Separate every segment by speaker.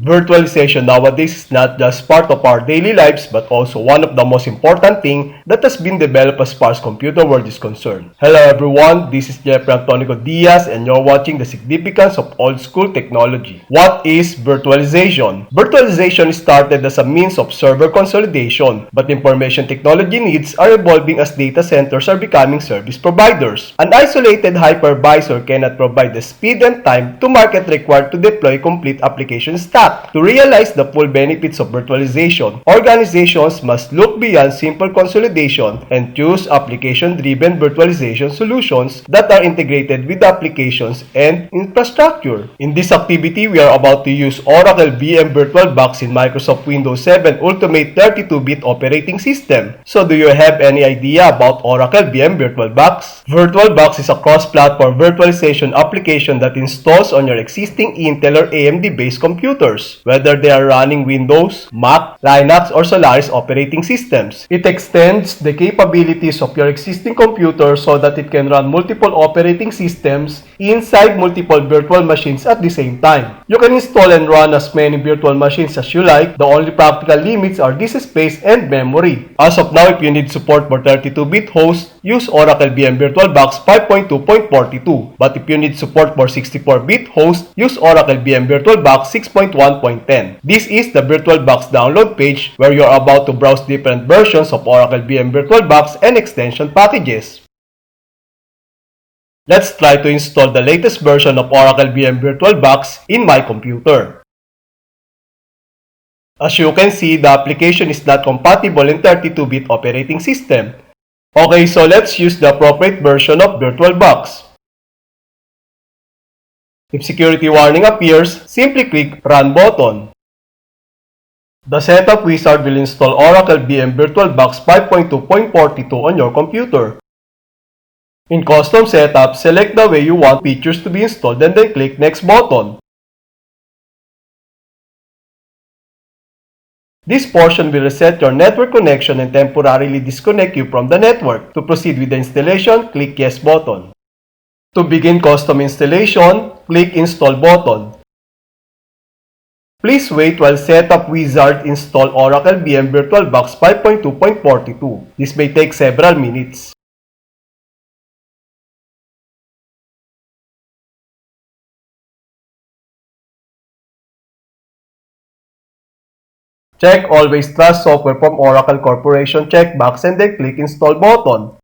Speaker 1: Virtualization nowadays is not just part of our daily lives but also one of the most important things that has been developed as far as computer world is concerned. Hello everyone, this is Jeffrey Antonico Diaz and you're watching the significance of old school technology. What is virtualization? Virtualization started as a means of server consolidation, but information technology needs are evolving as data centers are becoming service providers. An isolated hypervisor cannot provide the speed and time to market required to deploy complete application stack. To realize the full benefits of virtualization, organizations must look beyond simple consolidation and choose application-driven virtualization solutions that are integrated with applications and infrastructure. In this activity, we are about to use Oracle VM VirtualBox in Microsoft Windows 7 Ultimate 32-bit operating system. So do you have any idea about Oracle VM VirtualBox? VirtualBox is a cross-platform virtualization application that installs on your existing Intel or AMD-based computers, whether they are running Windows, Mac, Linux, or Solaris operating systems. It extends the capabilities of your existing computer so that it can run multiple operating systems inside multiple virtual machines at the same time. You can install and run as many virtual machines as you like. The only practical limits are disk space and memory. As of now, if you need support for 32-bit hosts, use Oracle VM VirtualBox 5.2.42. But if you need support for 64-bit hosts, use Oracle VM VirtualBox 6.1.10. This is the VirtualBox download page where you are about to browse different versions of Oracle VM VirtualBox and extension packages. Let's try to install the latest version of Oracle VM VirtualBox in my computer. As you can see, the application is not compatible in 32-bit operating system. Okay, so let's use the appropriate version of VirtualBox. If security warning appears, simply click Run button. The setup wizard will install Oracle VM VirtualBox 5.2.42 on your computer. In custom setup, select the way you want features to be installed and then click Next button. This portion will reset your network connection and temporarily disconnect you from the network. To proceed with the installation, click Yes button. To begin custom installation, click Install button. Please wait while Setup Wizard install Oracle VM VirtualBox 5.2.42. This may take several minutes. Check Always Trust Software from Oracle Corporation checkbox and then click Install button.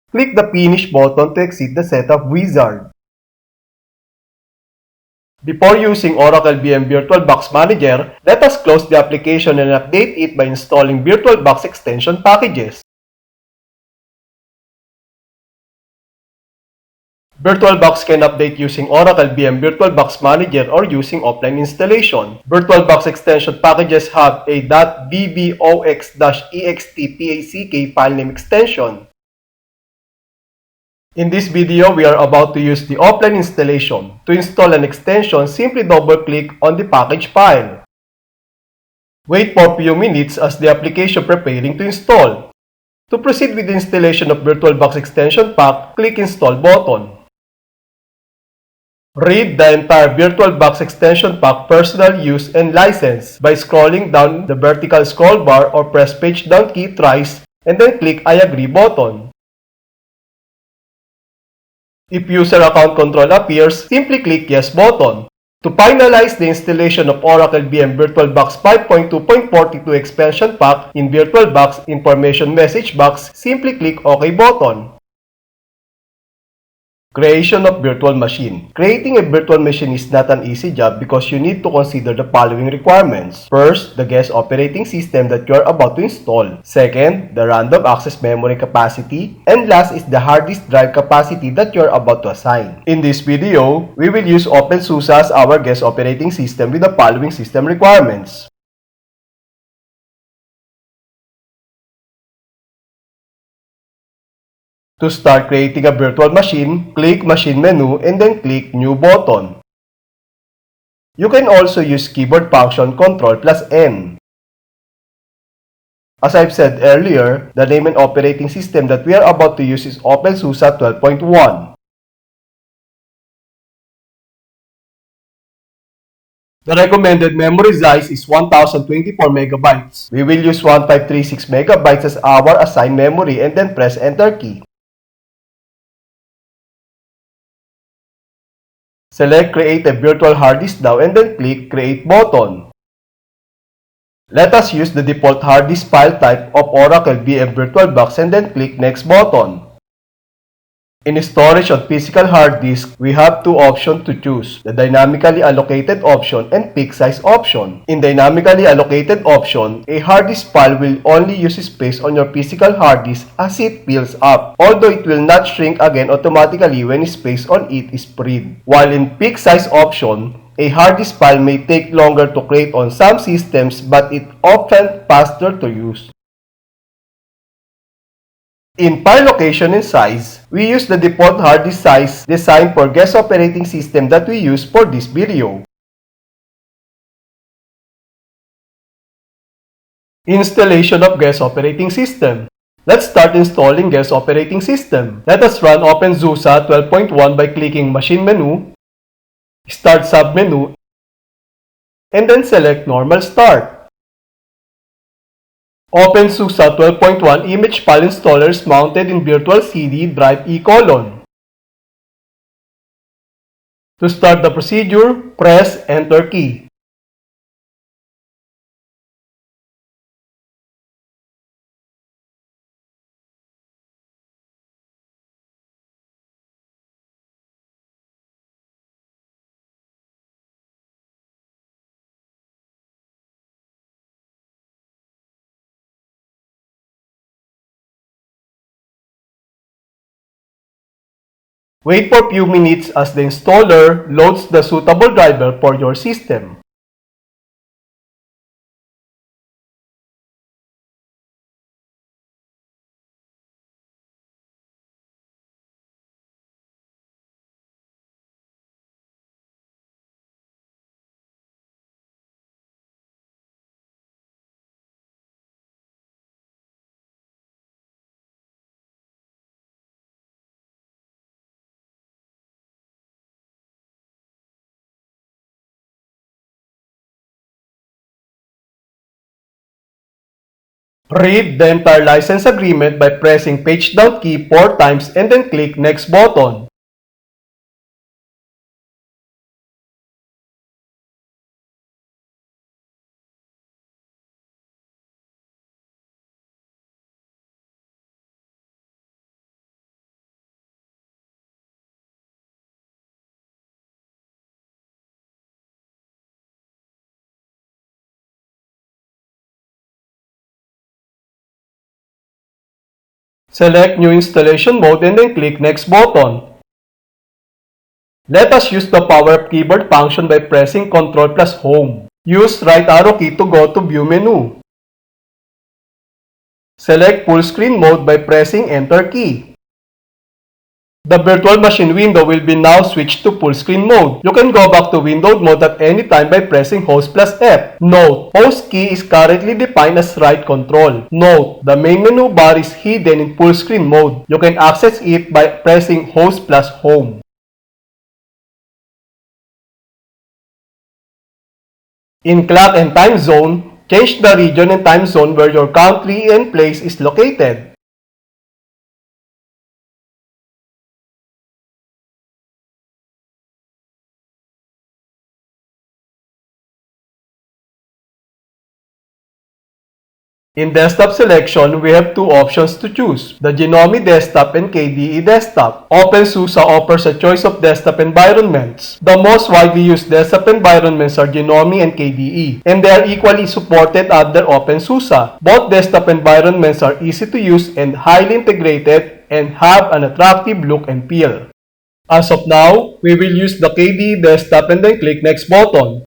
Speaker 1: Click the Finish button to exit the Setup Wizard. Before using Oracle VM VirtualBox Manager, let us close the application and update it by installing VirtualBox extension packages. VirtualBox can update using Oracle VM VirtualBox Manager or using offline installation. VirtualBox extension packages have a .vbox-extpack file name extension. In this video, we are about to use the offline installation. To install an extension, simply double-click on the package file. Wait for a few minutes as the application preparing to install. To proceed with the installation of VirtualBox extension pack, click Install button. Read the entire VirtualBox extension pack personal use and license by scrolling down the vertical scroll bar or press page down key thrice and then click I agree button. If user account control appears, simply click Yes button. To finalize the installation of Oracle VM VirtualBox 5.2.42 expansion pack in VirtualBox information message box, simply click OK button. Creation of virtual machine. Creating a virtual machine is not an easy job because you need to consider the following requirements. First, the guest operating system that you are about to install. Second, the random access memory capacity. And last is the hard disk drive capacity that you are about to assign. In this video, we will use openSUSE as our guest operating system with the following system requirements. To start creating a virtual machine, click Machine menu and then click New button. You can also use keyboard function Ctrl+N. As I've said earlier, the name and operating system that we are about to use is openSUSE 12.1. The recommended memory size is 1024 megabytes. We will use 1536 megabytes as our assigned memory and then press Enter key. Select Create a Virtual Hard Disk Now and then click Create button. Let us use the default hard disk file type of OracleVMVirtualbox and then click Next button. In storage on physical hard disk, we have two options to choose, the dynamically allocated option and fixed size option. In dynamically allocated option, a hard disk file will only use space on your physical hard disk as it fills up, although it will not shrink again automatically when space on it is freed. While in fixed size option, a hard disk file may take longer to create on some systems but it often faster to use. In file location and size, we use the default hard disk size designed for guest operating system that we use for this video. Installation of guest operating system. Let's start installing guest operating system. Let us run openSUSE 12.1 by clicking Machine menu, Start submenu, and then select Normal Start. openSUSE 12.1 image file installer is mounted in Virtual CD Drive E:. To start the procedure, press Enter key. Wait for few minutes as the installer loads the suitable driver for your system. Read the entire license agreement by pressing page down key 4 times and then click Next button. Select New Installation Mode and then click Next button. Let us use the Power Up keyboard function by pressing Ctrl+Home. Use right arrow key to go to View menu. Select Full Screen Mode by pressing Enter key. The virtual machine window will be now switched to full screen mode. You can go back to windowed mode at any time by pressing Host+F. Note, Host key is currently defined as right control. Note, the main menu bar is hidden in full screen mode. You can access it by pressing Host+Home. In clock and time zone, change the region and time zone where your country and place is located. In desktop selection, we have two options to choose, the Genome desktop and KDE desktop. openSUSE offers a choice of desktop environments. The most widely used desktop environments are Genome and KDE, and they are equally supported under openSUSE. Both desktop environments are easy to use and highly integrated and have an attractive look and feel. As of now, we will use the KDE desktop and then click Next button.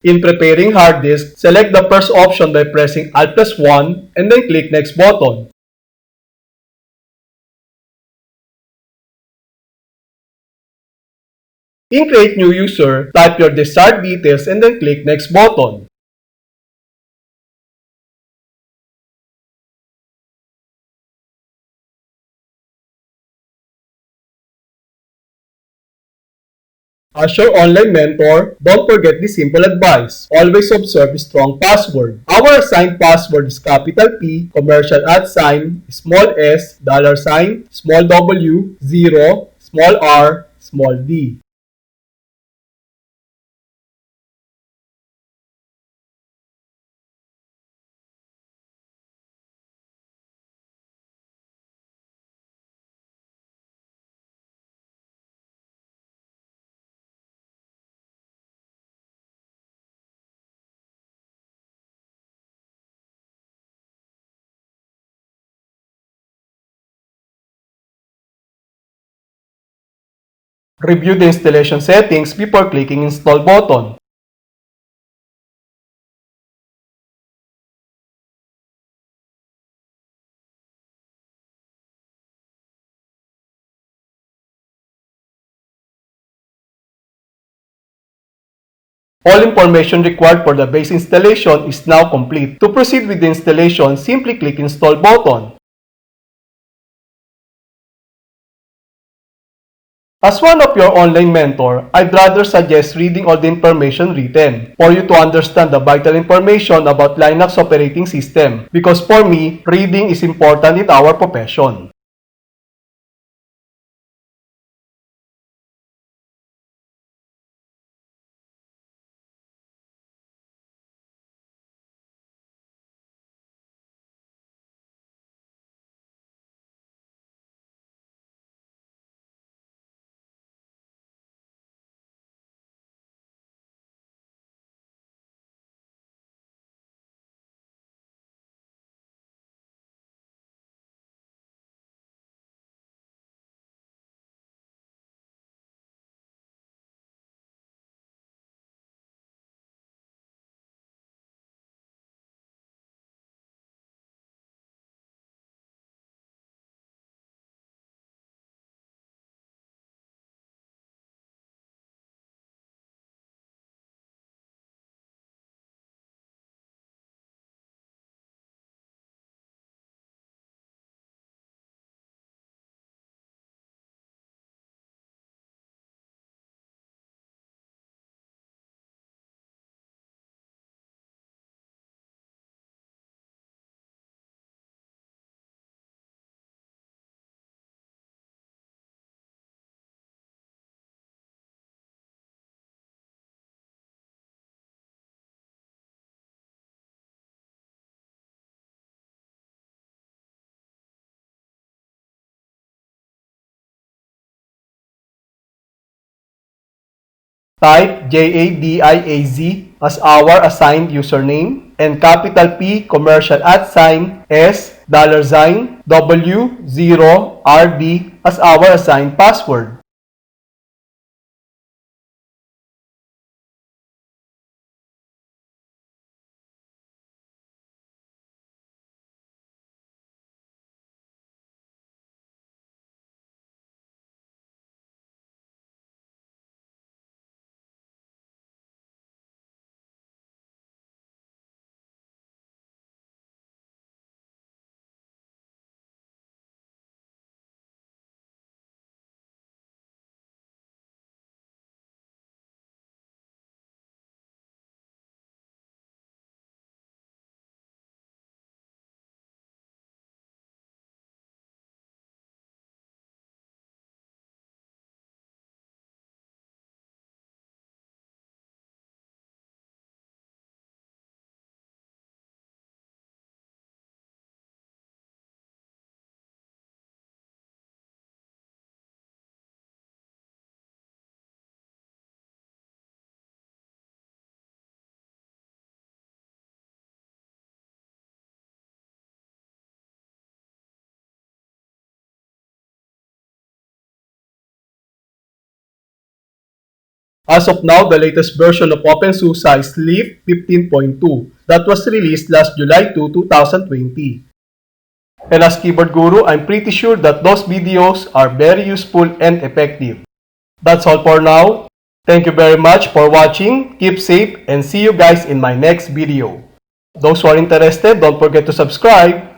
Speaker 1: In preparing hard disk, select the first option by pressing Alt+1 and then click Next button. In Create New User, type your desired details and then click Next button. As your online mentor, don't forget this simple advice. Always observe a strong password. Our assigned password is capital P, commercial @ small s, $, small w, 0, small r, small d. Review the installation settings before clicking Install button. All information required for the base installation is now complete. To proceed with the installation, simply click Install button. As one of your online mentor, I'd rather suggest reading all the information written for you to understand the vital information about Linux operating system because for me, reading is important in our profession. Type JADIAZ as our assigned username and capital P commercial @ $, W0 RD as our assigned password. As of now, the latest version of openSUSE is Leaf 15.2 that was released last July 2, 2020. And as keyboard guru, I'm pretty sure that those videos are very useful and effective. That's all for now. Thank you very much for watching. Keep safe and see you guys in my next video. Those who are interested, don't forget to subscribe.